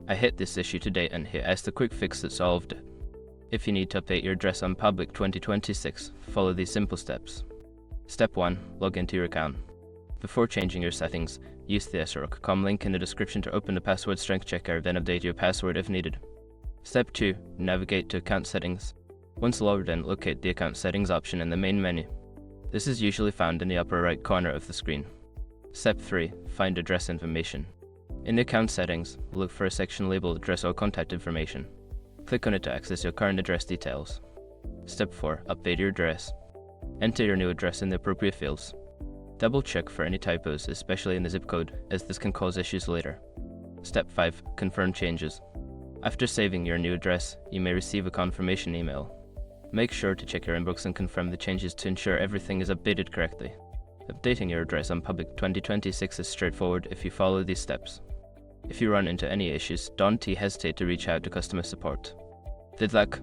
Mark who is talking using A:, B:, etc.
A: I hit this issue today and here is the quick fix that solved it. If you need to update your address on Public 2026, follow these simple steps. Step 1. Log into your account. Before changing your settings, use the srok.com link in the description to open the password strength checker, then update your password if needed. Step 2. Navigate to account settings. Once logged in, locate the account settings option in the main menu. This is usually found in the upper right corner of the screen. Step 3. Find address information. In the account settings, look for a section labeled address or contact information. Click on it to access your current address details. Step 4. Update your address. Enter your new address in the appropriate fields. Double check for any typos, especially in the zip code, as this can cause issues later. Step 5. Confirm changes. After saving your new address, you may receive a confirmation email. Make sure to check your inbox and confirm the changes to ensure everything is updated correctly. Updating your address on Public 2026 is straightforward if you follow these steps. If you run into any issues, don't hesitate to reach out to customer support. Good luck!